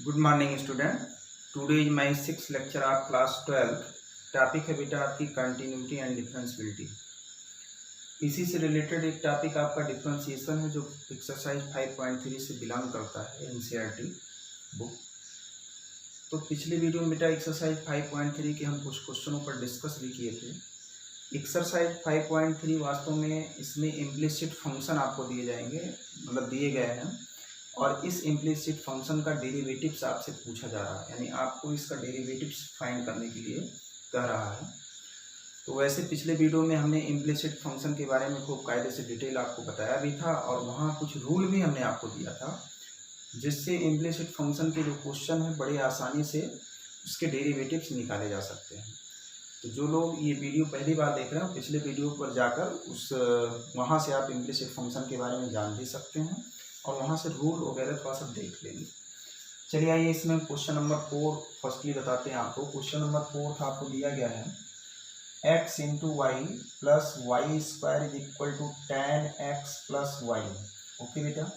Good morning student. Today is my 6th lecture of class 12। Topic है बेटा आपकी continuity and differentiability. इसी से रिलेटेड एक टॉपिक आपका डिफरेंशिएशन है जो एक्सरसाइज 5.3 से बिलोंग करता है एनसीईआरटी बुक। तो पिछले वीडियो में बेटा एक्सरसाइज 5.3 के हम कुछ क्वेश्चनों पर डिस्कस भी किए थे। एक्सरसाइज 5.3 वास्तव में इसमें इम्प्लिसिट फंक्शन आपको दिए जाएंगे, मतलब दिए गए हैं, और इस इम्प्लिसिट फंक्शन का डेरिवेटिव्स आपसे पूछा जा रहा है, यानी आपको इसका डेरिवेटिव्स फाइंड करने के लिए कह रहा है। तो वैसे पिछले वीडियो में हमने इम्प्लिसिट फंक्शन के बारे में खूब कायदे से डिटेल आपको बताया भी था, और वहाँ कुछ रूल भी हमने आपको दिया था जिससे इम्प्लिसिट फंक्शन के जो क्वेश्चन है बड़े आसानी से उसके डेरिवेटिव्स निकाले जा सकते हैं। तो जो लोग ये वीडियो पहली बार देख रहे हैं पिछले वीडियो पर जाकर वहाँ से आप इम्प्लिसिट फंक्शन के बारे में जान भी सकते हैं और वहाँ से रूल वगैरह थोड़ा सा देख लेंगे। चलिए आइए इसमें क्वेश्चन नंबर 4 फर्स्टली बताते हैं आपको। क्वेश्चन नंबर 4 आपको दिया गया है x into y plus y square is equal to 10x plus y. Okay बेटा,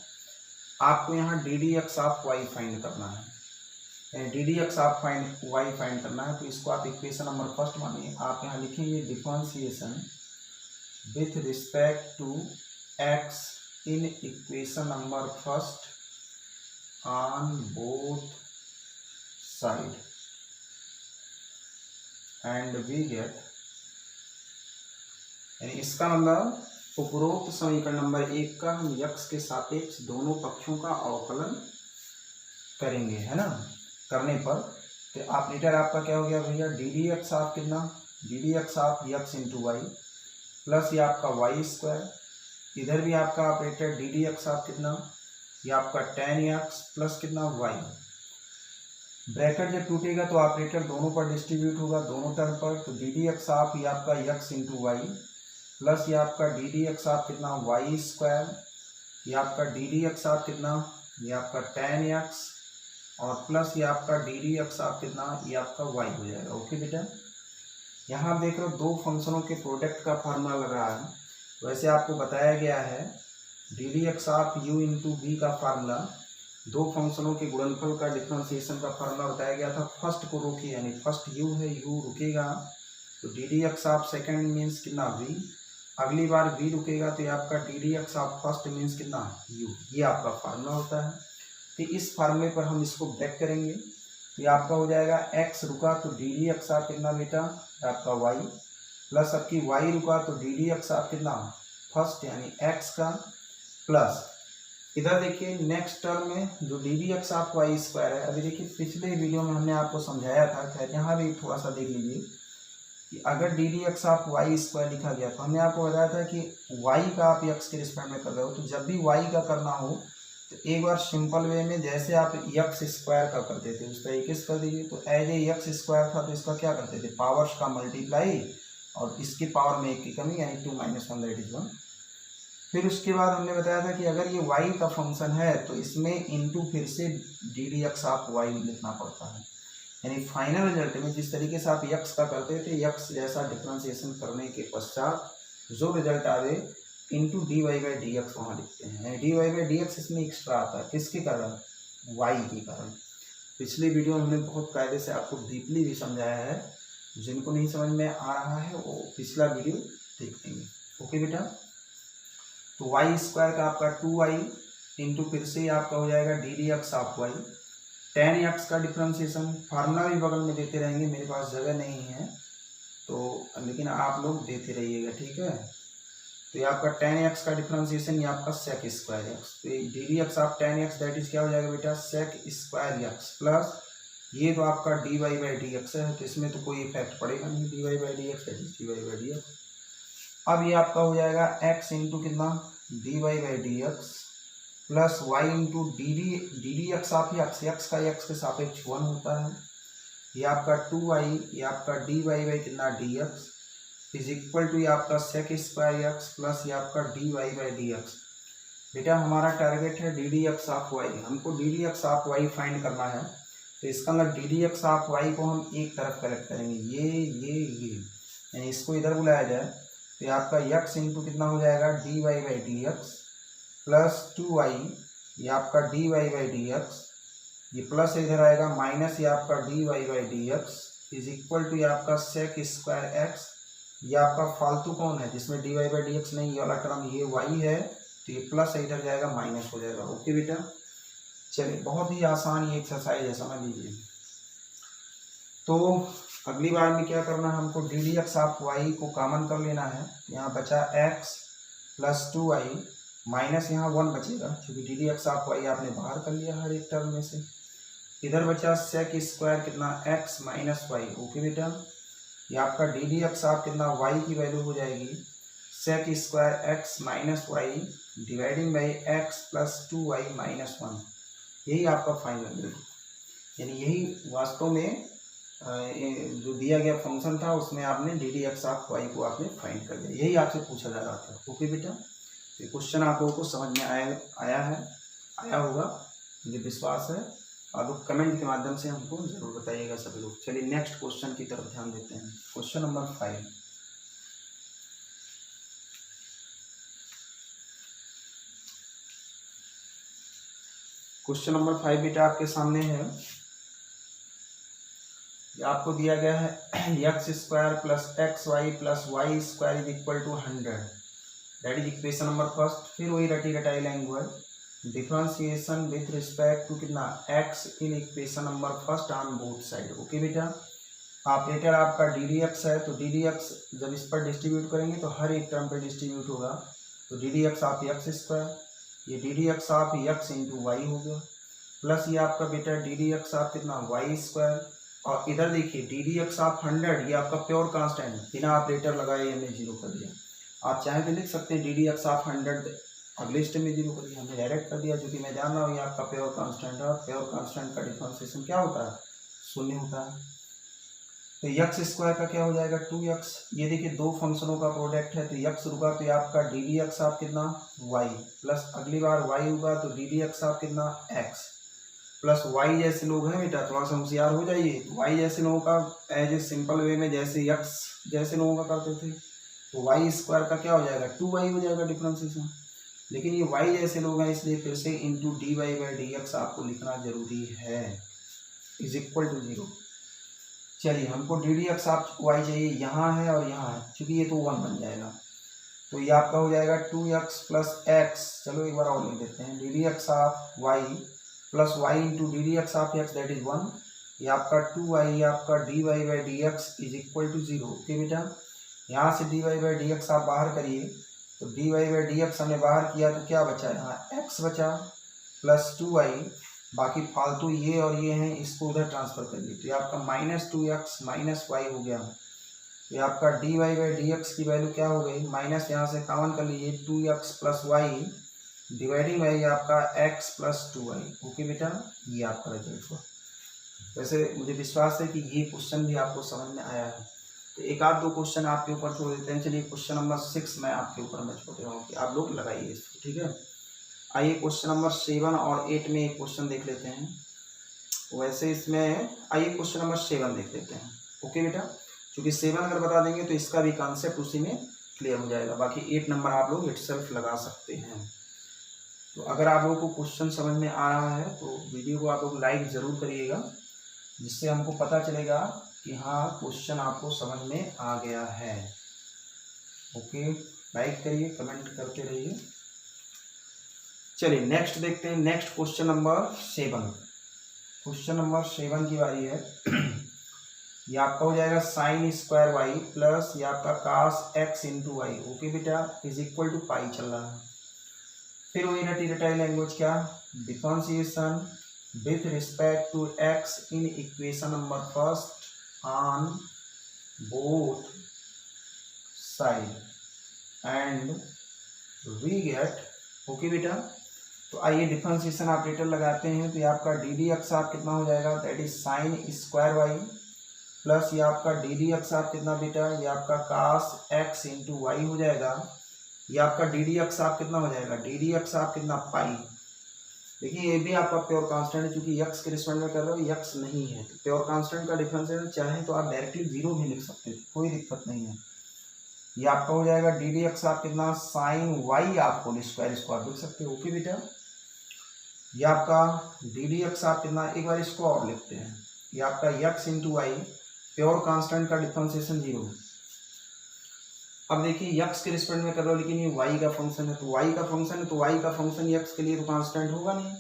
आपको यहाँ d d x of y find करना है, d d x of y find करना है। तो इसको आप इक्वेशन नंबर फर्स्ट मानिए, आप यहाँ लिखेंगे differentiation with respect to x in equation number first on both side and we get, यानी इसका मतलब उपरोक्त समीकरण नंबर 1 का हम x के सापेक्ष दोनों पक्षों का अवकलन करेंगे, है ना। करने पर तो ऑपरेटर आपका क्या हो गया भैया, डी डी एक्स ऑफ कितना, d d x of x into y plus ये आपका वाई स्क्वायर, इधर भी आपका ऑपरेटर डी डी एक्स आप कितना, ये आपका 10x प्लस कितना y। ब्रैकेट जब टूटेगा तो ऑपरेटर दोनों पर डिस्ट्रीब्यूट होगा, दोनों टर्म पर। तो डी डी एक्स आप ये आपका x इंटू वाई प्लस ये आपका डी डी एक्स आप कितना y स्क्वायर, ये आपका डी डी एक्स आप कितना, ये आपका 10x और प्लस ये आपका डी डी एक्स आप कितना, ये आपका y हो जाएगा। ओके बेटा, यहाँ आप देख रहे हो दो फंक्शनों के प्रोडक्ट का फार्मूला लग रहा है। वैसे आपको बताया गया है d d x of u into v का फार्मूला, दो फंक्शनों के गुणनफल का डिफरेंशिएशन का फार्मूला बताया गया था। फर्स्ट को रोकिए, यानी फर्स्ट u है, u रुकेगा तो d d x of second means कितना v, अगली बार v रुकेगा तो ये आपका d d x of first means कितना u, ये आपका फार्मूला होता है। तो इस फार्मूले पर हम इसको ब्रेक करेंगे तो ये आपका हो जाएगा x रुका तो डी डी एक्स ऑफ कितना बेटा आपका y प्लस आपकी y रुका तो डी डी एक्स आप कितना फर्स्ट यानी x का, प्लस इधर देखिए नेक्स्ट टर्म में जो d d x of y square है। अभी देखिए पिछले वीडियो में हमने आपको समझाया था, खैर यहाँ भी थोड़ा सा देख लीजिए कि अगर d d x of y square लिखा गया तो हमने आपको बताया था कि y का आप x के रिस्पेक्ट में कर रहे हो, तो जब भी y का करना हो तो एक बार सिंपल वे में जैसे आप x स्क्वायर का करते थे उस तरीके से कर दीजिए। तो एज ए x स्क्वायर था तो इसका क्या करते थे, पावर्स का मल्टीप्लाई और इसके पावर में 1 की कमी यानी 2 - 1 दैट इज 1। फिर उसके बाद हमने बताया था कि अगर ये y का फंक्शन है तो इसमें इनटू फिर से D d x of y लिखना पड़ता है, यानी फाइनल रिजल्ट में जिस तरीके से आप x का करते थे x जैसा डिफरेंशिएशन करने के पश्चात जो रिजल्ट आवे into d y by d x वहाँ लिखते हैं, यानी d y by d x इसमें एक्स्ट्रा आता है, किसके कारण, y के कारण। पिछली वीडियो में हमने बहुत कायदे से आपको डीपली भी समझाया है, जिनको नहीं समझ में आ रहा है वो पिछला वीडियो देख लेंगे। ओके बेटा, तो वाई स्क्वायर का आपका 2y इंटू फिर से आपका हो जाएगा d d x of y, 10x का डिफरेंशिएशन, फार्मूला भी बगल में देते रहेंगे, मेरे पास जगह नहीं है तो लेकिन आप लोग देते रहिएगा, ठीक है। तो ये आपका 10x का डिफरेंशिएशन, ये आपका सेक स्क्वायर एक्स, तो d d x of 10x that is क्या हो जाएगा बेटा सेक स्क्वायर एक्स, प्लस ये तो आपका d y by d x है तो इसमें तो कोई इफेक्ट पड़ेगा नहीं, d y by d x d y by d x. अब ये आपका हो जाएगा x इंटू कितना d y by d x plus y into d d x of x का x के सापेक्ष 1 होता है, ये आपका 2y, ये आपका डी वाई बाई कितना d x is equal to ये आपका सेक स्क्वायर एक्स प्लस ये आपका d y by d x. बेटा हमारा टारगेट है d d x of y, हमको d d x of y find करना है। तो इसका मतलब d d x of y को हम एक तरफ कलेक्ट करेंगे, ये यानी इसको इधर बुलाया जाए तो ये आपका x इंटू कितना हो जाएगा d y by d x plus 2y, ये आपका d y by d x ये प्लस इधर आएगा माइनस ये आपका dy by d x is equal to ये आपका सेक स्क्वायर एक्स, ये आपका फालतू कौन है जिसमें dy बाई डी एक्स नहीं, ये वाला टर्म ये y है, तो ये प्लस इधर जाएगा माइनस हो जाएगा। ओके बेटा, चलिए बहुत ही आसान ये एक्सरसाइज है, समझ लीजिए। तो अगली बार में क्या करना है हमको, d d x of y को कॉमन कर लेना है। यहाँ बचा x प्लस 2y माइनस यहाँ 1 बचेगा क्योंकि d d x of y आपने बाहर कर लिया हर एक टर्म में से। इधर बचा सेक स्क्वायर कितना x माइनस वाई। ओके बेटा, ये आपका डी डी एक्स ऑफ कितना y की वैल्यू हो जाएगी sec square x minus y dividing by x plus 2y minus 1। यही आपका फाइनल है, यानी यही वास्तव में जो दिया गया फंक्शन था उसमें आपने d d x of y को आपने फाइंड कर दिया, यही आपसे पूछा जा रहा था। ओके बेटा, ये क्वेश्चन आप लोगों को समझ में आया होगा, मुझे विश्वास है। आप लोग कमेंट के माध्यम से हमको जरूर बताइएगा सभी लोग। चलिए नेक्स्ट क्वेश्चन की तरफ ध्यान देते हैं। Question number 5। क्वेश्चन नंबर 5 बेटा आपके सामने है, आपको दिया गया है x square plus x y plus y square is equal to 100, that is equation number first. फिर वही रटी रटाई language differentiation with respect to कितना x in equation number first on both side. Okay बेटा, ऑपरेटर आपका d d x है, तो d d x जब इस पर डिस्ट्रीब्यूट करेंगे तो हर एक टर्म पर डिस्ट्रीब्यूट होगा, तो d d x of x square, ये d d x of x into y हो गया, प्लस ये आपका बेटा डी डी एक्स ऑफ कितना वाई स्क्वायर, और इधर देखिए डी डी एक्स ऑफ 100 ये आपका प्योर कांस्टेंट बिना ऑपरेटर लगाए हमने जीरो कर दिया। आप चाहे तो लिख सकते हैं डी डी एक्स ऑफ 100 अगले स्टेप में जीरो कर दिया, हमने डायरेक्ट कर दिया क्योंकि मैं जान रहा हूँ ये आपका प्योर कांस्टेंट है, और प्योर कांस्टेंट का डिफरेंशिएशन क्या होता है, शून्य होता है। तो एक्स स्क्वायर का क्या हो जाएगा 2x, ये देखिए दो फंक्शनों का प्रोडक्ट है, तो एक्स होगा तो ये आपका डी डी एक्स ऑफ कितना वाई, प्लस अगली बार वाई होगा तो डी डी एक्स ऑफ कितना एक्स, प्लस वाई जैसे लोग हैं बेटा थोड़ा सा होशियार हो जाइए, तो वाई जैसे लोगों का एज ए सिंपल वे में जैसे एक्स जैसे लोगों का करते थे, तो वाई स्क्वायर का क्या हो जाएगा 2y हो जाएगा डिफरेंशिएशन। लेकिन ये वाई जैसे लोग हैं इसलिए फिर से into d y by d x आपको लिखना जरूरी है, इज इक्वल टू 0। चलिए हमको d d x of y चाहिए, यहाँ है और यहाँ है, क्योंकि ये तो 1 बन जाएगा, तो ये आपका हो जाएगा 2x प्लस एक्स। चलो एक बार और लिख देते हैं, d d x of y plus y into d d x of x that is 1, ये आपका 2y आपका d y by d x is equal to 0। Okay बेटा, यहाँ से d y by d x आप बाहर करिए, तो d y by d x हमने बाहर किया तो क्या बचा, यहाँ x बचा प्लस 2y, बाकी फालतू ये और ये हैं इसको उधर ट्रांसफर कर दिए, तो ये आपका माइनस 2x माइनस वाई हो गया। तो ये आपका d y by d x की वैल्यू क्या हो गई, माइनस यहाँ से कॉमन कर लीजिए 2x plus y dividing by आपका x प्लस 2y। ओके बेटा, ये आपका रिजल्ट हुआ। वैसे मुझे विश्वास है कि ये क्वेश्चन भी आपको समझ में आया है, तो एक आध दो क्वेश्चन आपके ऊपर छोड़ देते हैं। चलिए क्वेश्चन नंबर 6 मैं आपके ऊपर मैं छोड़ रहा हूँ कि आप लोग लगाइए इसको, ठीक है। आइए क्वेश्चन नंबर 7 और 8 में एक क्वेश्चन देख लेते हैं। वैसे इसमें आइए क्वेश्चन नंबर 7 देख लेते हैं। ओके बेटा, क्योंकि 7 अगर बता देंगे तो इसका भी कॉन्सेप्ट उसी में क्लियर हो जाएगा, बाकी 8 नंबर आप लोग इटसेल्फ लगा सकते हैं। तो अगर आप लोगों को क्वेश्चन समझ में आ रहा है तो वीडियो को आप लोग लाइक ज़रूर करिएगा, जिससे हमको पता चलेगा कि हाँ क्वेश्चन आपको समझ में आ गया है। ओके, लाइक करिए, कमेंट करते रहिए। चलिए नेक्स्ट देखते हैं, next question number 7। Question number 7 की बारी है। ये आपका हो जाएगा साइन स्क्वायर वाई प्लस ये आपका cos x into y. Okay बेटा, इज इक्वल टू पाई चल रहा है। फिर वही रटी रटाई लैंग्वेज क्या, differentiation with respect to x in equation number first on both side and we get. Okay बेटा, तो आइए डिफरेंशिएशन ऑपरेटर लगाते हैं, तो ये आपका डी डी एक्स आप कितना हो जाएगा, that is sine square y plus ये आपका डी डी एक्स आप कितना बेटा, ये आपका कास एक्स इंटू वाई हो जाएगा। ये आपका डी डी एक्स आप कितना हो जाएगा, डी डी एक्स आप कितना पाई। देखिए ये भी आपका प्योर कांस्टेंट है, क्योंकि एक्स के रिस्पेक्ट में कर रहे हो, एक्स नहीं है, तो प्योर कांस्टेंट का डिफरेंशिएशन चाहे तो आप डायरेक्टली 0 भी लिख सकते हैं, कोई दिक्कत नहीं है। ये आपका हो जाएगा डी डी एक्स आप कितना साइन वाई आप होल स्क्वायर, इसको आप लिख सकते हो। ओके बेटा, ये आपका डी डी एक्स आप कितना, एक बार इसको और लिखते हैं, ये आपका x into y pure constant का डिफरेंशिएशन 0। अब देखिए यक्स के रिस्पेक्ट में कर रहा हूँ, लेकिन ये वाई का फंक्शन है, तो वाई का फंक्शन है तो वाई का फंक्शन यक्स के लिए तो कांस्टेंट होगा नहीं,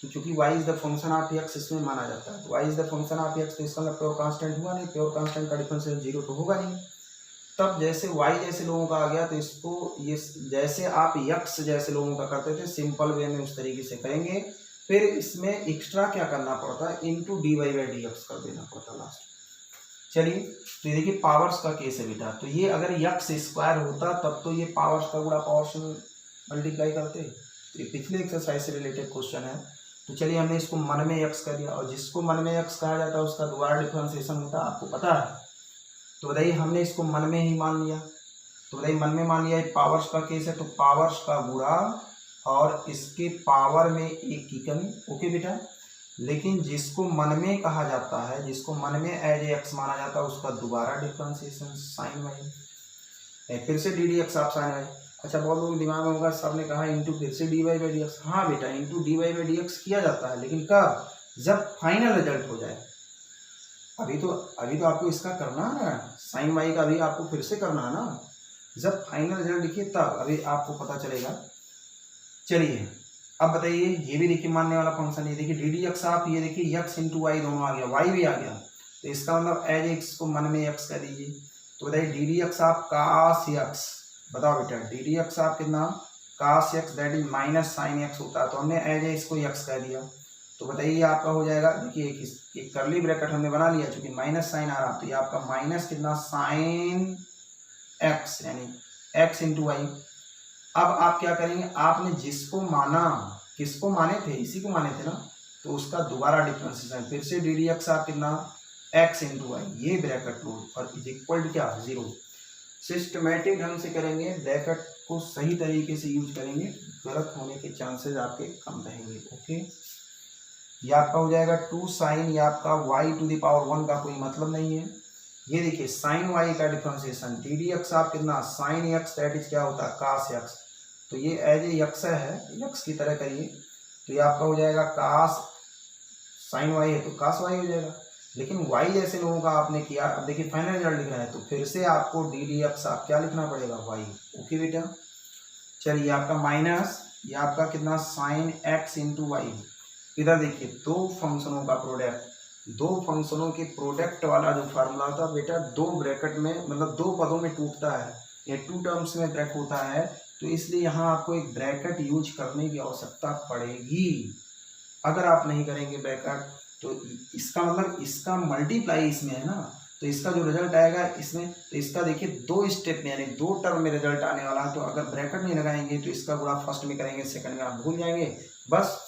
तो चूंकि y is the function of x इसमें माना जाता है, तो y is the function of x, तो इसका मतलब प्योर कांस्टेंट हुआ नहीं, प्योर कांस्टेंट का डिफरेंशिएशन 0 तो होगा नहीं। तब जैसे वाई जैसे लोगों का आ गया, तो इसको ये जैसे आप यक्स जैसे लोगों का करते थे सिंपल वे में उस तरीके से करेंगे, फिर इसमें एक्स्ट्रा क्या करना पड़ता है, into d y by d x कर देना पड़ता है लास्ट। चलिए तो ये देखिए पावर्स का केस है बेटा, तो ये अगर यक्स स्क्वायर होता तब तो ये पावर्स का गुणा पावर्स में मल्टीप्लाई करते, तो ये पिछले एक्सरसाइज से रिलेटेड क्वेश्चन है। तो चलिए हमने इसको मन में यक्स कर दिया, और जिसको मन में यक्स कहा जाता है उसका दोबारा डिफरेंशिएशन होता है, आपको पता है। तो बताइए हमने इसको मन में ही मान लिया, तो बताइए मन में मान लिया, पावर्स का केस है तो पावर्स का गुणा और इसके पावर में एक की कमी, ओके बेटा। लेकिन जिसको मन में कहा जाता है, जिसको मन में एज ए एक्स माना जाता है, उसका दोबारा डिफरेंशिएशन साइन वाई, फिर से डी डी एक्स आप साइन वाई। अच्छा बहुत लोग दिमाग में होगा सबने कहा इंटू फिर से d y by d x, हाँ बेटा into d y by d x किया जाता है, लेकिन कब, जब फाइनल रिजल्ट हो जाए। अभी तो आपको इसका करना है ना, साइन वाई का भी आपको फिर से करना है ना, जब फाइनल रिजल्ट लिखिए तब अभी आपको पता चलेगा। चलिए अब बताइए, ये भी देखिए मानने वाला फंक्शन, ये देखिए डी डी एक्स आप, ये देखिए यक्स इंटू वाई दोनों आ गया, वाई भी आ गया, तो इसका मतलब एज एक्स को मन में यक्स कर दीजिए। तो बताइए डी डी एक्स आप कास यक्स, बताओ बेटा डी डी एक्स आप कितना, cos x that is minus sine x होता है, तो हमने एज इसको यक्स कर दिया, तो बताइए आपका हो जाएगा, देखिए एक करली ब्रैकेट हमने बना लिया, चूंकि माइनस साइन आ रहा, तो ये आपका माइनस कितना साइन एक्स, यानी एक्स इंटू वाई। अब आप क्या करेंगे, आपने जिसको माना, किसको माने थे, इसी को माने थे ना, तो उसका दोबारा डिफरेंशिएशन, फिर से डी डी एक्स आप कितना एक्स इंटू वाई, ये ब्रैकेट क्लोज और इज इक्वल टू क्या 0। सिस्टमेटिक ढंग से करेंगे, ब्रैकेट को सही तरीके से यूज करेंगे, गलत होने के चांसेस आपके कम रहेंगे, ओके। ये आपका हो जाएगा 2 साइन, ये आपका वाई टू द पावर 1 का कोई मतलब नहीं है। ये देखिए साइन वाई का डिफरेंशिएशन, डी डी एक्स आप कितना साइन एक्स दैट इज क्या होता है कास एक्स, तो ये एज ए यक्स है, यक्स की तरह करिए, तो ये आपका हो जाएगा कास, साइन वाई है तो कास वाई हो जाएगा। लेकिन वाई जैसे लोगों का आपने किया, अब देखिए फाइनल रिजल्ट लिख रहा है, तो फिर से आपको डी डी एक्स आप क्या लिखना पड़ेगा वाई, ओके बेटा। चलिए आपका माइनस, ये आपका कितना साइन एक्स इंटू वाई, इधर देखिए दो फंक्शनों का प्रोडक्ट, दो फंक्शनों के प्रोडक्ट वाला जो फार्मूला होता है बेटा, दो ब्रैकेट में मतलब दो पदों में टूटता है, ये 2 टर्म्स में ब्रेक होता है, तो इसलिए यहाँ आपको एक ब्रैकेट यूज करने की आवश्यकता पड़ेगी। अगर आप नहीं करेंगे ब्रैकेट, तो इसका मतलब इसका मल्टीप्लाई इसमें है ना, तो इसका जो रिजल्ट आएगा इसमें, तो इसका देखिए 2 स्टेप में यानी 2 टर्म में रिजल्ट आने वाला है, तो अगर ब्रैकेट नहीं लगाएंगे तो इसका गुणा फर्स्ट में करेंगे, सेकंड में आप भूल जाएंगे, बस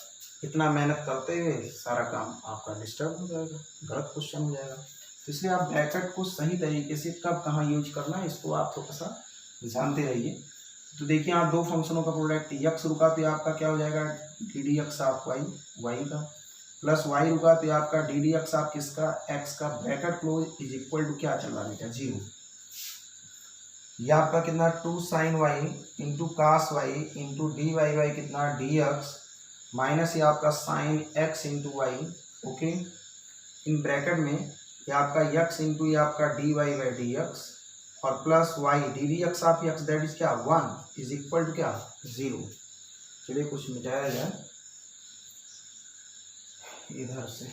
इतना मेहनत करते हुए सारा काम आपका डिस्टर्ब हो जाएगा, गलत क्वेश्चन हो जाएगा। तो इसलिए आप ब्रैकेट को सही तरीके से कब कहाँ यूज करना है इसको आप थोड़ा सा जानते रहिए। तो देखिए यहाँ दो फंक्शनों का प्रोडक्ट, यक्स रुका तो आपका क्या हो जाएगा डी डी एक्स आप वाई का, प्लस वाई रुका तो आपका डी डी एक्स आप किसका एक्स का, bracket close is equal to क्या चल रहा है बेटा 0। ये आपका कितना 2 sine y into cos y into d y y कितना डी एक्स, माइनस ये आपका sine x into y, okay. In bracket में ये आपका यक्स इंटू ये आपका d y by d x, और plus y d d x आप एक्स दैट इज क्या 1 इज इक्वल टू क्या 0। चलिए कुछ मिटाया जाए इधर से,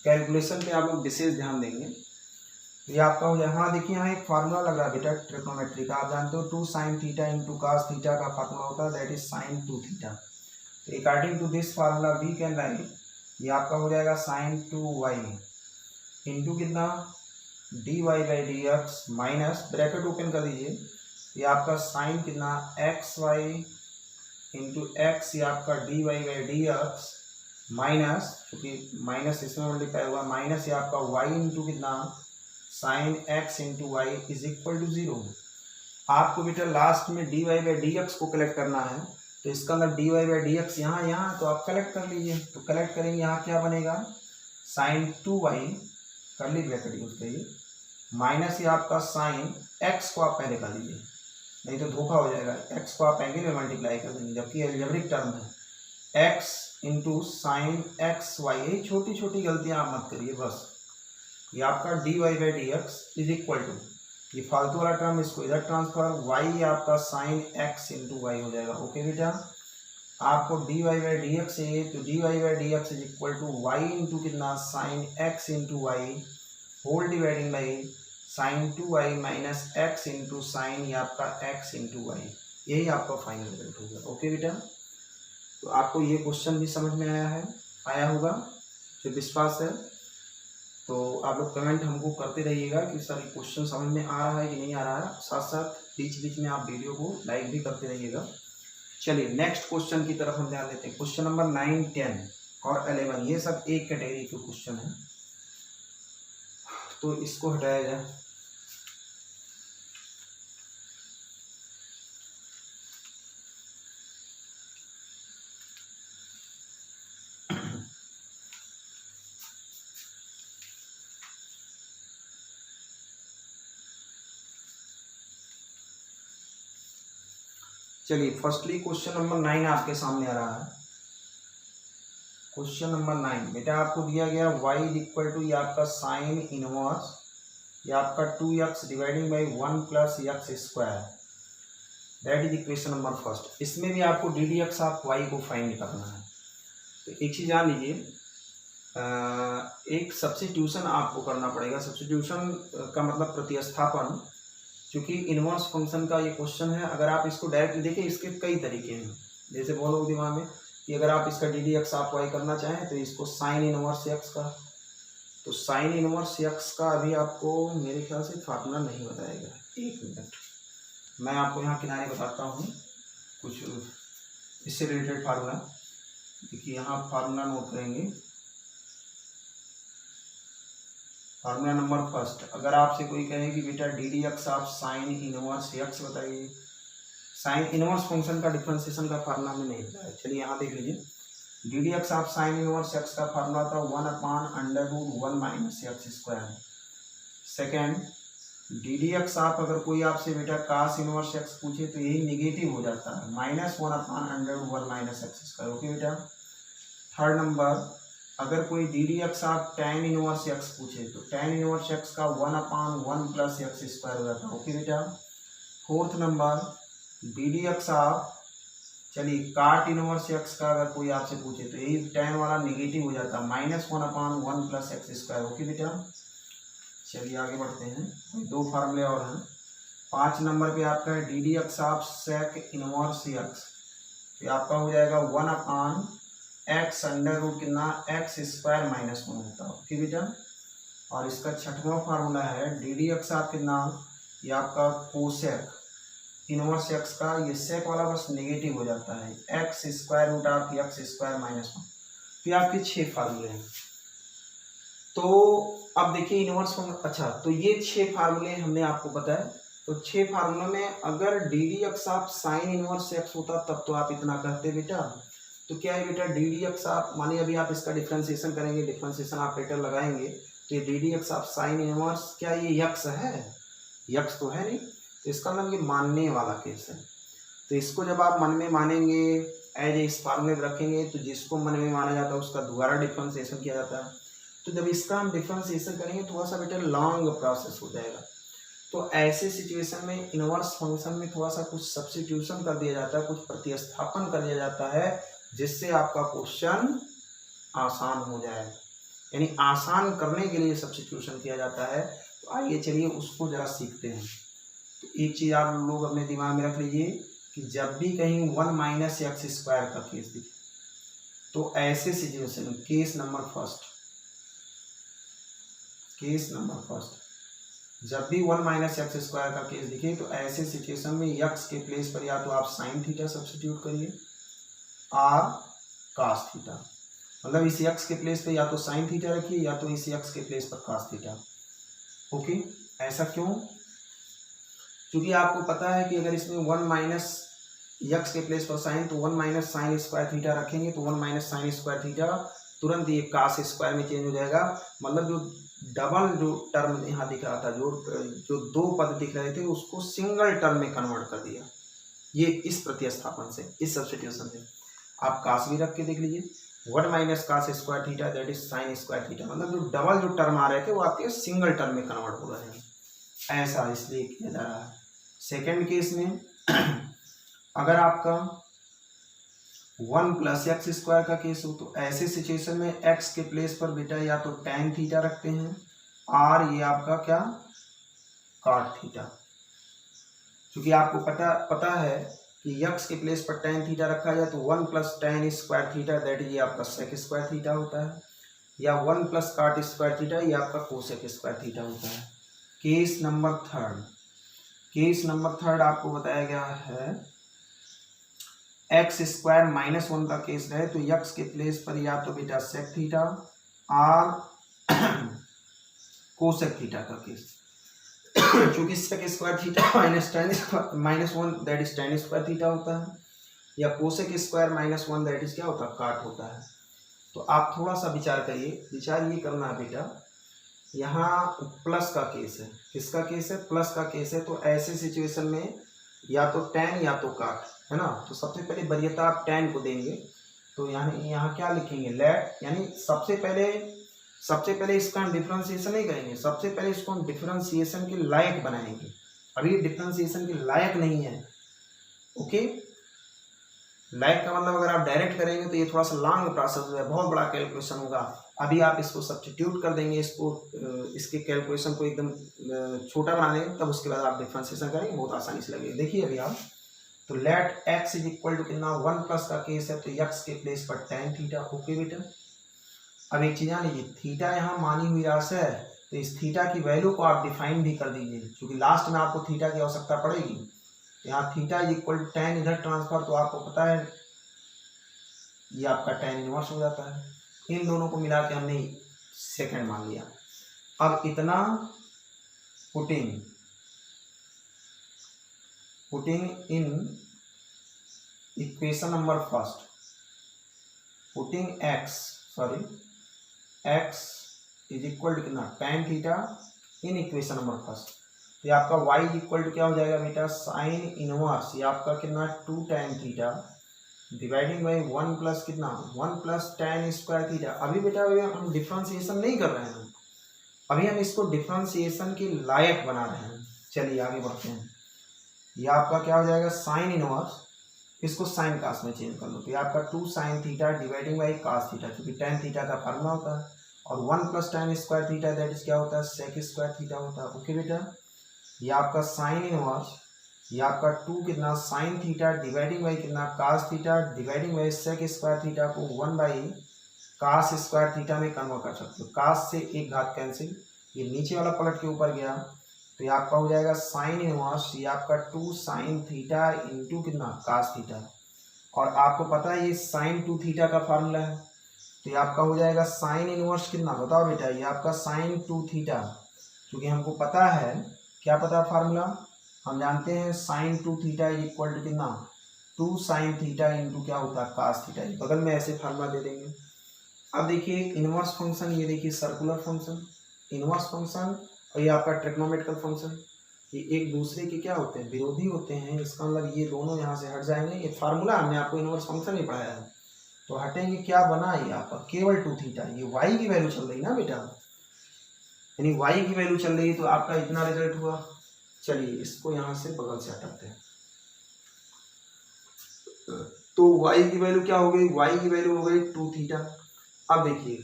कैलकुलेशन पे आप लोग विशेष ध्यान देंगे। ये आपका हो जाए, हाँ देखिए यहाँ एक फार्मूला लग रहा है बेटा ट्रिग्नोमेट्री का, आप जानते हो 2 sine theta into cos theta का फार्मूला होता है दैट इज साइन 2 थीटा। तो according to this formula we can write, ये आपका हो जाएगा साइन 2 वाई इंटू कितना d y by d x, minus bracket open कर दीजिए, ये आपका साइन कितना एक्स वाई इंटू एक्स, ये आपका d y by d x, minus क्योंकि माइनस इसमें मल्टीप्लाई हुआ, माइनस ये आपका वाई इंटू कितना sine x into y is equal to 0। आपको बेटा लास्ट में d y by d x को कलेक्ट करना है, तो इसका अंदर d y by d x यहाँ तो आप कलेक्ट कर लीजिए, तो कलेक्ट करेंगे यहाँ क्या बनेगा sine 2 y, curly bracket use करिए, माइनस ये आपका साइन एक्स को आप पहले कर लीजिए, नहीं तो धोखा हो जाएगा। एक्स को आप एंगल में मल्टीप्लाई कर देंगे, जबकि अलजेब्रिक टर्म है x into sine x y. यही छोटी छोटी गलतियां आप मत करिए बस। ये आपका d y by d x is equal to, ये फालतू वाला टर्म इसको इधर ट्रांसफर, वाई आपका साइन एक्स इंटू वाई हो जाएगा। ओके बेटा, आपको d y by d x चाहिए तो d y by d x is equal to y into कितना sine x into y whole dividing by sine two y minus x into sine, ये आपका x into Y. यही आपका final result होगा। Okay बेटा, तो आपको ये क्वेश्चन भी समझ में आया होगा, जो विश्वास है। तो आप लोग कमेंट हमको करते रहिएगा कि सर ये क्वेश्चन समझ में आ रहा है कि नहीं आ रहा है। साथ साथ बीच बीच में आप वीडियो को लाइक भी करते रहिएगा। चलिए नेक्स्ट क्वेश्चन की तरफ हम ध्यान देते हैं। क्वेश्चन नंबर 9, 10 और 11 ये सब एक कैटेगरी के क्वेश्चन है, तो इसको हटाया जाए। चलिए फर्स्टली क्वेश्चन नंबर 9 आपके सामने आ रहा है। क्वेश्चन नंबर 9 बेटा आपको दिया गया y इज इक्वल टू, ये आपका साइन इनवर्स, ये आपका 2x dividing by 1 plus x square, that is equation number first. इसमें भी आपको D d x of y को फाइंड करना है। तो एक चीज़ जान लीजिए, एक सब्स्टिट्यूशन आपको करना पड़ेगा। सब्स्टिट्यूशन का मतलब प्रतिस्थापन। क्योंकि इनवर्स फंक्शन का ये क्वेश्चन है, अगर आप इसको डायरेक्ट देखिए, इसके कई तरीके हैं। जैसे बोलो दिमाग में कि अगर आप इसका डी डी एक्स आप वाई करना चाहें तो इसको साइन इनवर्स एक्स का, तो साइन इनवर्स एक्स का अभी आपको मेरे ख्याल से फार्मूला नहीं बताएगा। एक मिनट, मैं आपको यहाँ किनारे बताता हूँ कुछ इससे रिलेटेड फार्मूला। देखिए यहाँ फार्मूला नोट करेंगे। फार्मूला नंबर फर्स्ट, अगर आपसे कोई कहे कि बेटा डी डी एक्स आप साइन इनवर्स एक्स बताइए, साइन इनवर्स फंक्शन का डिफरेंशिएशन का फार्मूला हमें नहीं पता है। चलिए यहाँ देख लीजिए, डी डी एक्स आप साइन इनवर्स एक्स का फार्मूला था 1/√1 minus x square. Second, D d x आप अगर कोई आपसे बेटा कास इनवर्स एक्स पूछे तो यही निगेटिव हो जाता है, -1/√1 माइनस एक्स स्क्वायर। ओके बेटा। थर्ड नंबर, अगर कोई डी डी एक्स आप टेन इनवर्स एक्स पूछे तो टेन इनवर्स एक्स का 1/1 प्लस एक्स स्क्वायर हो जाता है। ओके बेटा। Fourth number, D d x आप चलिए काट इनवर्स एक्स का अगर कोई आपसे पूछे तो यही टेन वाला निगेटिव हो जाता है, -1/1 प्लस एक्स स्क्वायर। ओके बेटा। चलिए आगे बढ़ते हैं, 2 फार्मूले और हैं। 5 नंबर पे आपका है डी डी एक्स आप सेक इनवर्स एक्स, तो आपका हो जाएगा 1/x अंडर रूट कितना एक्स स्क्वायर -1 होता है। ओके बेटा। और इसका 6वां फार्मूला है डी डी एक्स आप कितना, ये आपका कोसेक इनवर्स एक्स का, ये सेक वाला बस नेगेटिव हो जाता है, x square root of x square -1। तो ये आपके 6 फार्मूले हैं। तो अब देखिए इनवर्स फंक्शन, अच्छा तो ये 6 फार्मूले हमने आपको बताया। तो 6 फार्मूलों में अगर डी डी एक्स आप साइन इनवर्स एक्स होता तब तो आप इतना कहते बेटा। तो क्या है बेटा, डी डी एक्स आप मानिए अभी आप इसका डिफ्रेंसिएशन करेंगे, डिफ्रेंसिएशन ऑपरेटर लगाएंगे तो ये डी डी एक्स आप साइन इनवर्स, क्या ये यक्स है? यक्स तो है नहीं, तो इसका मतलब ये मानने वाला केस है। तो इसको जब आप मन में मानेंगे, एज इस फार्मूले में रखेंगे, तो जिसको मन में माना जाता है उसका दोबारा डिफ्रेंसिएशन किया जाता है। तो जब इसका हम डिफ्रेंसिएशन करेंगे थोड़ा सा बेटा लॉन्ग प्रोसेस हो जाएगा। तो ऐसे सिचुएशन में इनवर्स फंक्शन में थोड़ा सा कुछ सब्स्टिट्यूशन कर दिया जाता है, कुछ प्रतिस्थापन कर दिया जाता है, जिससे आपका क्वेश्चन आसान हो जाए। यानी आसान करने के लिए सब्स्टिट्यूशन किया जाता है। तो आइए चलिए उसको जरा सीखते हैं। तो एक चीज़ आप लोग अपने दिमाग में रख लीजिए कि जब भी कहीं 1 माइनस एक्स स्क्वायर का केस दिखे तो ऐसे सिचुएशन में केस नंबर फर्स्ट जब भी 1 माइनस एक्स स्क्वायर का केस दिखे तो ऐसे सिचुएशन में यक्स के प्लेस पर या तो आप साइन थीटा सब्स्टिट्यूट करिए और कास थीटा, मतलब इस यक्स के प्लेस पे या तो साइन थीटा रखिए या तो इस यक्स के प्लेस पर कास थीटा। ओके, ऐसा क्यों? क्योंकि आपको पता है कि अगर इसमें 1 माइनस यक्स के प्लेस पर साइन, तो 1 माइनस साइन स्क्वायर थीटा रखेंगे तो 1 माइनस साइन स्क्वायर थीटा तुरंत ये कास स्क्वायर में चेंज हो जाएगा। मतलब जो डबल जो टर्म यहाँ दिख रहा था, जो दो पद दिख रहे थे उसको सिंगल टर्म में कन्वर्ट कर दिया, ये इस प्रतिस्थापन से, इस सब्स्टिट्यूशन से। आप कास भी रख के देख लीजिए, 1 minus cos square theta that is sine square theta, मतलब जो डबल जो टर्म आ रहे थे वो आपके सिंगल टर्म में कन्वर्ट हो रहे हैं, ऐसा इसलिए किया जा रहा है। सेकेंड केस में अगर आपका 1 प्लस एक्स स्क्वायर का केस हो तो ऐसे सिचुएशन में एक्स के प्लेस पर बेटा या तो tan थीटा रखते हैं और ये आपका क्या cot थीटा, क्योंकि आपको पता है कि यक्स के प्लेस पर tan थीटा रखा जाए तो 1 plus tan square theta that ये आपका सेक स्क्वायर थीटा होता है, या 1 प्लस cot स्क्वायर थीटा ये आपका कोसेक स्क्वायर थीटा होता है। केस नंबर थर्ड आपको बताया गया है एक्स स्क्वायर माइनस 1 का केस रहे तो यक्स के प्लेस पर या तो बेटा सेक थीटा और कोसेक थीटा का केस, क्योंकि sec square theta minus 1 that is tan square theta होता है, या cosec square minus 1 that is क्या होता है काट होता है। तो आप थोड़ा सा विचार करिए, विचार ये करना है बेटा, यहाँ प्लस का केस है, किसका केस है प्लस का केस है, तो ऐसे सिचुएशन में या तो tan या तो काट है ना, तो सबसे पहले वरीयता आप tan को देंगे, तो यहाँ क्या लिखेंगे लेट, यानी सबसे पहले इसका हम डिफरेंशिएशन नहीं करेंगे, सबसे पहले इसको हम डिफरेंशिएशन के लायक बनाएंगे, अभी डिफरेंशिएशन के लायक नहीं है। ओके, लायक का मतलब अगर आप डायरेक्ट करेंगे तो ये थोड़ा सा लॉन्ग प्रोसेस है, बहुत बड़ा कैलकुलेशन होगा। अभी आप इसको सब्स्टिट्यूट कर देंगे, इसके कैलकुलेशन को एकदम छोटा बना देंगे, तब उसके बाद आप डिफरेंशिएशन करेंगे, बहुत आसानी से लगेगा। देखिए अभी आप तो let x is equal to कितना 1 प्लस का केस है तो x के प्लेस पर tan थीटा। ओके बेटा, अब एक चीज जान लीजिए, थीटा यहाँ मानी हुई राशि है, तो इस थीटा की वैल्यू को आप डिफाइन भी कर दीजिए, क्योंकि लास्ट में आपको थीटा की आवश्यकता पड़ेगी। यहाँ theta is equal to tan इधर ट्रांसफर, तो आपको पता है ये आपका tan इनवर्स हो जाता है। इन दोनों को मिला के हमने सेकंड मान लिया। अब इतना putting in equation number first, putting x is equal to कितना tan theta in equation number first, तो आपका y इज इक्वल टू क्या हो जाएगा बेटा साइन इनवर्स, ये आपका कितना 2 tan theta dividing by 1 plus कितना 1 प्लस tan स्क्वायर थीटा। अभी बेटा हम डिफरेंशिएशन नहीं कर रहे हैं, अभी हम इसको डिफरेंशिएशन के लायक बना रहे हैं। चलिए आगे बढ़ते हैं, ये आपका क्या हो जाएगा साइन इनवर्स, इसको साइन कास में चेंज कर लो, तो ये आपका 2 sine theta dividing by cos theta, क्योंकि tan थीटा का फार्मूला होता है, और 1 plus tan square theta that is क्या होता है सेक स्क्वायर थीटा होता है। ओके बेटा, ये आपका साइन इनवर्स, ये आपका 2 कितना साइन थीटा डिवाइडिंग बाई कितना cos theta dividing by sec square theta को 1 बाई कास स्क्वायर थीटा में कन्वर्ट कर सकते हो। कास से एक घात कैंसिल, ये नीचे वाला पलट के ऊपर गया, तो ये आपका हो जाएगा साइन इनवर्स, ये आपका 2 साइन थीटा इंटू कितना कास थीटा, और आपको पता है ये साइन 2 थीटा का फार्मूला है, तो ये आपका हो जाएगा साइन इनवर्स कितना बताओ बेटा, ये आपका साइन 2 थीटा, क्योंकि हमको पता है क्या पता है फार्मूला, हम जानते हैं sine 2 theta is equal to कितना 2 साइन थीटा इंटू क्या होता है कास थीटा, बगल में ऐसे फार्मूला दे देंगे। अब देखिए इनवर्स फंक्शन, ये देखिए सर्कुलर फंक्शन, इनवर्स फंक्शन और ये आपका ट्रिग्नोमेट्रिकल फंक्शन, ये एक दूसरे के क्या होते हैं विरोधी होते हैं, इसका मतलब ये दोनों यहाँ से हट जाएंगे। ये फार्मूला हमने आपको इनवर्स फंक्शन ही पढ़ाया है, तो हटेंगे, क्या बना ये आपका केवल 2 थीटा, ये y की वैल्यू चल रही ना बेटा, यानी y की वैल्यू चल रही है, तो आपका इतना रिजल्ट हुआ। चलिए इसको यहाँ से बगल से हटाते हैं, तो y की वैल्यू क्या हो गई, y की वैल्यू हो गई 2 थीटा। अब देखिए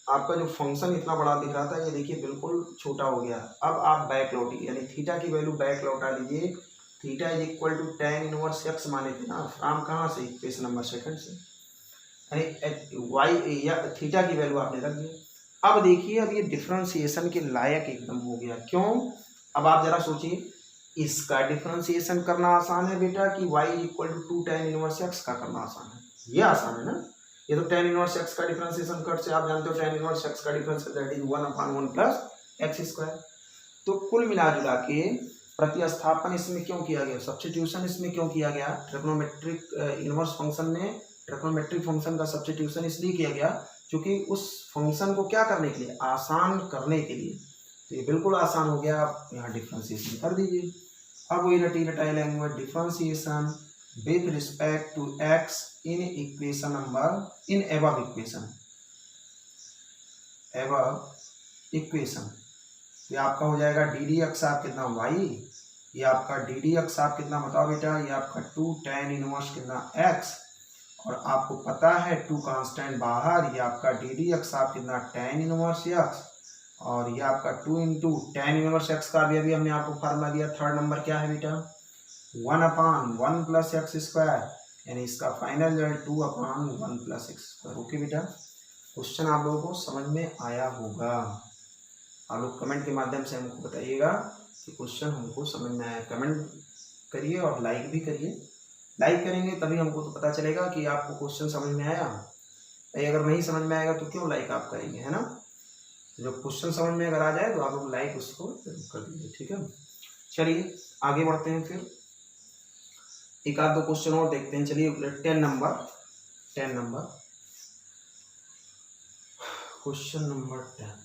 आपका जो फंक्शन इतना बड़ा दिख रहा था, ये देखिए बिल्कुल छोटा हो गया। अब आप बैक लौटिए, यानी थीटा की वैल्यू बैक लौटा लीजिए, theta is equal to tan inverse x माने थे ना, फ्रॉम कहाँ से इक्वेशन नंबर सेकंड से, यानी y या थीटा की वैल्यू आपने रख दी। अब देखिए अब ये डिफरेंशिएशन के लायक एकदम हो गया, क्यों, अब आप जरा सोचिए, इसका डिफरेंशिएशन करना आसान है बेटा कि y equal to 2 tan inverse x का करना आसान है, ये आसान है ना, ये तो tan इनवर्स x का डिफरेंशिएशन कर से आप जानते हो tan इनवर्स x का differentiation that is 1/1 plus x square. तो कुल मिला जुला के प्रतिस्थापन इसमें क्यों किया गया, सब्स्टिट्यूशन इसमें क्यों किया गया, ट्रिग्नोमेट्रिक इनवर्स फंक्शन में ट्रिग्नोमेट्रिक फंक्शन का सब्स्टिट्यूशन इसलिए किया गया क्योंकि उस फंक्शन को क्या करने के लिए, आसान करने के लिए। तो ये बिल्कुल आसान हो गया, आप यहाँ डिफ्रेंसिएशन कर दीजिए। अब वही रटी रटाई language, differentiation with respect to x in equation number, in above equation, above equation. ये आपका हो जाएगा डी डी एक्स आप कितना वाई, ये आपका डी डी एक्स आप कितना बताओ बेटा, ये आपका 2 tan इनवर्स कितना एक्स, और आपको पता है 2 कांस्टेंट बाहर, ये आपका डी डी एक्स आप कितना tan इनवर्स एक्स, और ये आपका 2 इंटू tan इनवर्स एक्स का भी अभी हमने आपको फार्मूला दिया। थर्ड नंबर क्या है बेटा, 1/1 प्लस एक्स स्क्वायर, यानी इसका final result 2/1 plus x square. Okay बेटा, क्वेश्चन आप लोगों को समझ में आया होगा। आप लोग कमेंट के माध्यम से हमको बताइएगा कि क्वेश्चन हमको समझ में आया। कमेंट करिए और लाइक भी करिए, लाइक करेंगे तभी हमको तो पता चलेगा कि आपको क्वेश्चन समझ में आया। अगर नहीं समझ में आएगा तो क्यों लाइक आप करेंगे, है ना। जो क्वेश्चन समझ में अगर आ जाए तो आप लोग लाइक उसको कर दीजिए, ठीक है। चलिए आगे बढ़ते हैं, फिर एक आध दो क्वेश्चन और देखते हैं। चलिए 10 number question number 10।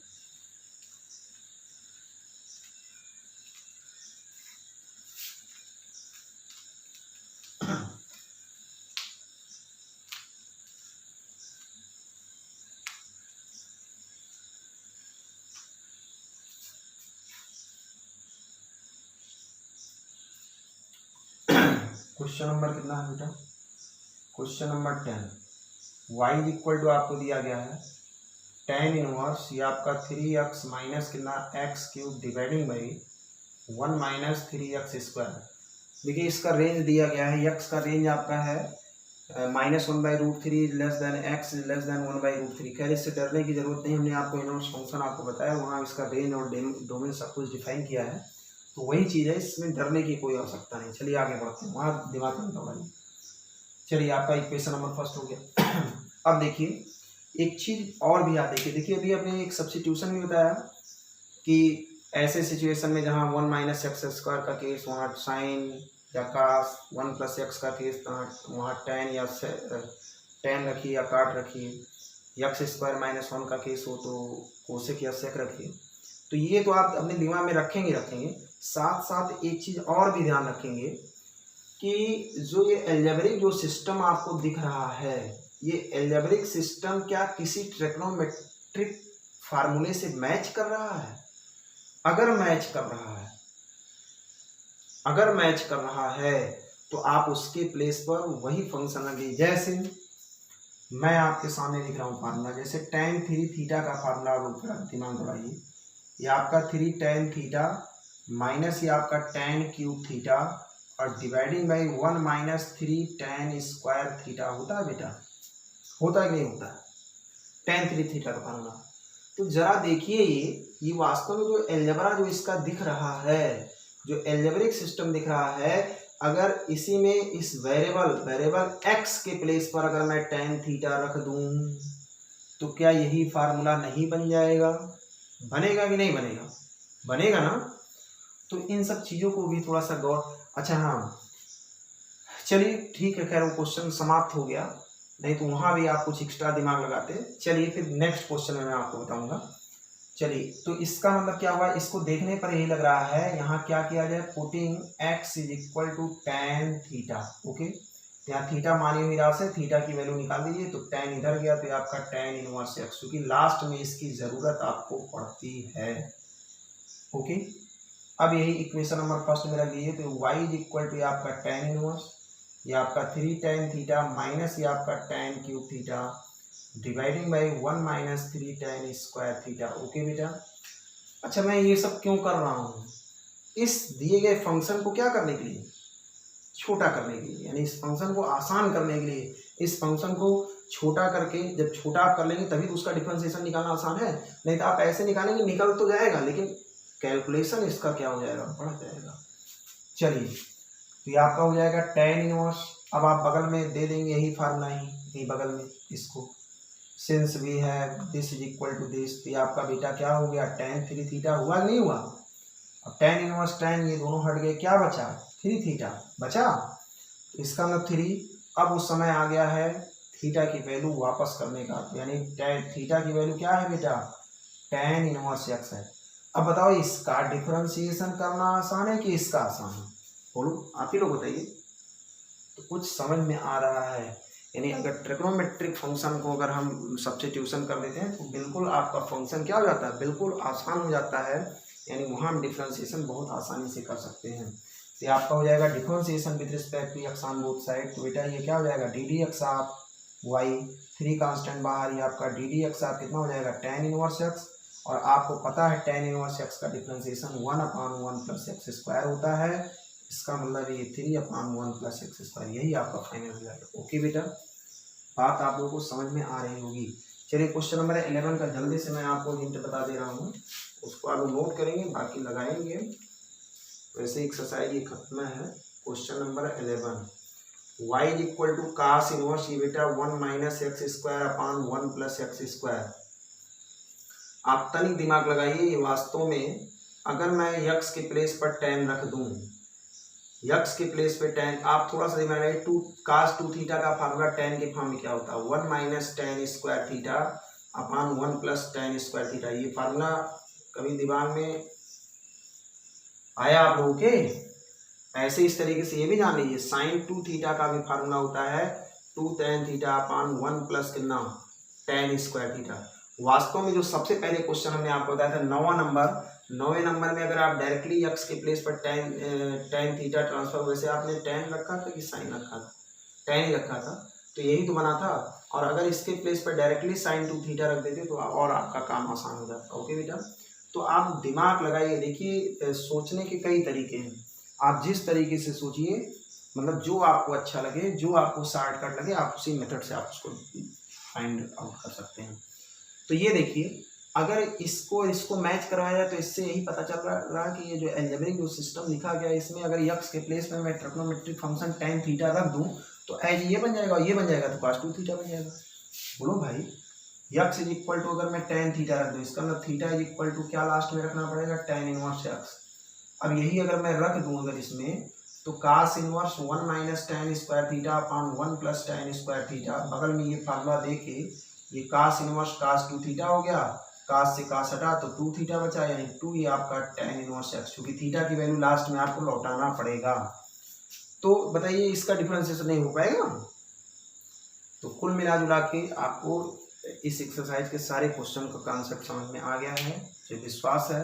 Question number कितना है बेटा, question number 10। y is equal to आपको दिया गया है tan इनवर्स, ये आपका 3x माइनस कितना x cube dividing by 1 minus 3x square. देखिए इसका रेंज दिया गया है, x का रेंज आपका है -1/√3 less than x less than 1/√3। खैर इससे डरने की जरूरत नहीं, हमने आपको इनवर्स फंक्शन आपको बताया, वहाँ इसका रेंज और डोमेन सब कुछ डिफाइन किया है, तो वही चीज़ है, इसमें डरने की कोई आवश्यकता नहीं। चलिए आगे बढ़ते हैं, वहाँ दिमाग में दौड़ाइए। चलिए आपका इक्वेशन नंबर फर्स्ट हो गया। अब देखिए एक चीज़ और भी आप देखिए अभी अपने एक सब्स्टिट्यूशन भी बताया कि ऐसे सिचुएशन में जहाँ 1 माइनस एक्स स्क्वायर का केस, वहाँ साइन या कास, 1 प्लस एक्स का केस वहाँ tan या tan रखिए या काट रखिए, एक्स स्क्वायर -1 का केस हो तो कोसेक या सेक रखिए। तो ये तो आप अपने दिमाग में रखेंगे। साथ साथ एक चीज़ और भी ध्यान रखेंगे कि जो ये एल्जेब्रिक जो सिस्टम आपको दिख रहा है, ये एल्जेब्रिक सिस्टम क्या किसी ट्रिग्नोमेट्रिक फार्मूले से मैच कर रहा है। अगर मैच कर रहा है तो आप उसके प्लेस पर वही फंक्शन लगे। जैसे मैं आपके सामने लिख रहा हूँ फार्मूला, जैसे tan 3 थीटा का फार्मूला दिमाग दौड़ाइए, ये आपका 3 tan थीटा माइनस ये आपका tan क्यूब थीटा और dividing by 1 minus 3 tan square theta होता है बेटा, होता है कि नहीं होता है, tan 3 थीटा का फार्मूला। तो जरा देखिए ये वास्तव में जो एल्जेब्रा जो इसका दिख रहा है, जो एल्जेब्रिक सिस्टम दिख रहा है, अगर इसी में इस वेरिएबल x के प्लेस पर अगर मैं tan थीटा रख दूं तो क्या यही फार्मूला नहीं बन जाएगा? बनेगा कि नहीं बनेगा? बनेगा ना। तो इन सब चीज़ों को भी थोड़ा सा गौर। अच्छा हाँ चलिए ठीक है, खैर वो क्वेश्चन समाप्त हो गया, नहीं तो वहाँ भी आप कुछ एक्स्ट्रा दिमाग लगाते। चलिए फिर नेक्स्ट क्वेश्चन में मैं आपको बताऊंगा। चलिए तो इसका मतलब क्या हुआ, इसको देखने पर यही लग रहा है यहाँ क्या किया जाए, putting x is equal to tan theta. Okay, यहाँ थीटा मानी हुई राशि है, थीटा की वैल्यू निकाल दीजिए, तो tan इधर गया तो आपका tan इनवर्स x, क्योंकि लास्ट में इसकी ज़रूरत आपको पड़ती है। ओके, अब यही इक्वेशन नंबर फर्स्ट में रख दीजिए, तो y इज इक्वल टू आपका tan इनवर्स, ये आपका 3 tan थीटा माइनस ये आपका tan cube theta dividing by 1 minus 3 tan square theta. Okay बेटा, अच्छा मैं ये सब क्यों कर रहा हूँ, इस दिए गए फंक्शन को क्या करने के लिए, छोटा करने के लिए, यानी इस फंक्शन को आसान करने के लिए। इस फंक्शन को छोटा करके, जब छोटा आप कर लेंगे तभी तो उसका डिफरेंशिएशन निकालना आसान है, नहीं तो आप ऐसे निकालेंगे निकल तो जाएगा लेकिन कैलकुलेशन इसका क्या हो जाएगा, बढ़ जाएगा। चलिए तो ये आपका हो जाएगा tan इनवर्स। अब आप बगल में दे देंगे यही फार्मूला ही बगल में, इसको सिंस भी है this is equal to this, तो ये आपका बेटा क्या हो गया, tan 3 थीटा हुआ नहीं हुआ। अब tan इनवर्स tan ये दोनों हट गए, क्या बचा 3 थीटा बचा, इसका मतलब 3। अब उस समय आ गया है थीटा की वैल्यू वापस करने का, यानी थीटा की वैल्यू क्या है बेटा, tan इनवर्स x है। अब बताओ इसका डिफरेंशिएशन करना आसान है कि इसका आसान है, बोलो आप ही लोग बताइए। तो कुछ समझ में आ रहा है, यानी अगर ट्रिग्नोमेट्रिक फंक्शन को अगर हम सब्स्टिट्यूशन कर देते हैं तो बिल्कुल आपका फंक्शन क्या हो जाता है, बिल्कुल आसान हो जाता है, यानी वहाँ हम डिफरेंशिएशन बहुत आसानी से कर सकते हैं। तो ये आपका हो जाएगा differentiation with respect to x on both side. तो बेटा ये क्या हो जाएगा, d d x of y, 3 constant बाहर, ये आपका डी डी एक्स ऑफ कितना हो जाएगा, tan इनवर्स एक्स। और आपको पता है tan इनवर्स एक्स का डिफरेंशिएशन 1/1 प्लस एक्स स्क्वायर होता है, इसका मतलब ये 3/1 प्लस एक्स स्क्वायर, यही आपका फाइनल रिजल्ट। ओके बेटा, बात आप लोगों को समझ में आ रही होगी। चलिए क्वेश्चन नंबर 11 का जल्दी से मैं आपको हिंट बता दे रहा हूँ, उसको आप नोट करेंगे, बाकी लगाएंगे। वैसे एक्सरसाइज ये खत्म है। Question number 11, y is equal to cos inverse, ये बेटा 1 minus x square upon 1 plus x square. आप तनिक दिमाग लगाइए, ये वास्तव में अगर मैं यक्स के प्लेस पर tan रख दूं, यक्स के प्लेस पे tan, आप थोड़ा सा दिमाग लगाइए, 2 cos 2 थीटा का फार्मूला tan के फॉर्म में क्या होता है, 1 minus tan square theta upon 1 plus tan square theta. ये फार्मूला कभी दिमाग में आया आप लोगों के? ऐसे इस तरीके से ये भी जान लीजिए, sin 2 थीटा का भी फार्मूला होता है 2 tan थीटा अपॉन 1 प्लस कितना tan स्क्वायर थीटा। वास्तव में जो सबसे पहले क्वेश्चन हमने आपको बताया था 9वें नंबर में, अगर आप डायरेक्टली एक्स के प्लेस पर tan थीटा ट्रांसफर, वैसे आपने tan रखा था कि sin रखा था, tan ही रखा था, तो यही तो बना था। और अगर इसके प्लेस पर डायरेक्टली sin 2 थीटा रख देते तो और आपका काम आसान हो जाता। ओके बेटा, तो आप दिमाग लगाइए। देखिए सोचने के कई तरीके हैं, आप जिस तरीके से सोचिए, मतलब जो आपको अच्छा लगे, जो आपको शॉर्टकट लगे, आप उसी मेथड से आप उसको फाइंड आउट कर सकते हैं। तो ये देखिए, अगर इसको मैच करवाया जाए तो इससे यही पता चल रहा कि ये जो अलजेब्रिक जो सिस्टम लिखा गया है, इसमें अगर यक्स के प्लेस में मैं ट्रिग्नोमेट्रिक फंक्शन tan थीटा रख दूं तो एज ये बन जाएगा, ये बन जाएगा, तो cos 2 थीटा बन जाएगा। बोलो भाई, यक्स इज इक्वल टू अगर मैं tan थीटा रख दूं, इसका मतलब थीटा इज इक्वल टू क्या लास्ट में रखना पड़ेगा, tan इनवर्स एक्स। अब यही अगर मैं रख दूं अगर इसमें, तो cos inverse 1 minus tan square theta upon 1 plus tan square theta, बगल में ये फार्मूला दे के ये cos इनवर्स cos 2 थीटा हो गया, cos से cos हटा तो 2 थीटा बचा, यानी 2 ये आपका tan इनवर्स एक्स, क्योंकि थीटा की वैल्यू लास्ट में आपको लौटाना पड़ेगा। तो बताइए इसका डिफरेंशिएशन नहीं हो पाएगा। तो कुल मिला जुला के आपको इस एक्सरसाइज के सारे क्वेश्चन का कॉन्सेप्ट समझ में आ गया है, मुझे विश्वास है।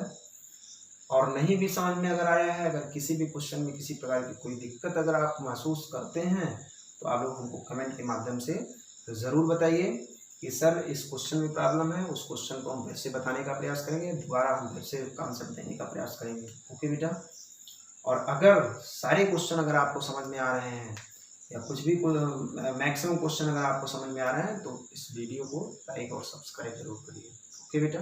और नहीं भी समझ में अगर आया है, अगर किसी भी क्वेश्चन में किसी प्रकार की कोई दिक्कत अगर आप महसूस करते हैं, तो आप लोग हमको कमेंट के माध्यम से ज़रूर बताइए कि सर इस क्वेश्चन में प्रॉब्लम है, उस क्वेश्चन को हम फिर से बताने का प्रयास करेंगे, दोबारा हम फिर से कॉन्सेप्ट देने का प्रयास करेंगे। ओके बेटा, और अगर सारे क्वेश्चन अगर आपको समझ में आ रहे हैं या कुछ भी मैक्सिमम क्वेश्चन अगर आपको समझ में आ रहे हैं, तो इस वीडियो को लाइक और सब्सक्राइब जरूर करिए। ओके बेटा।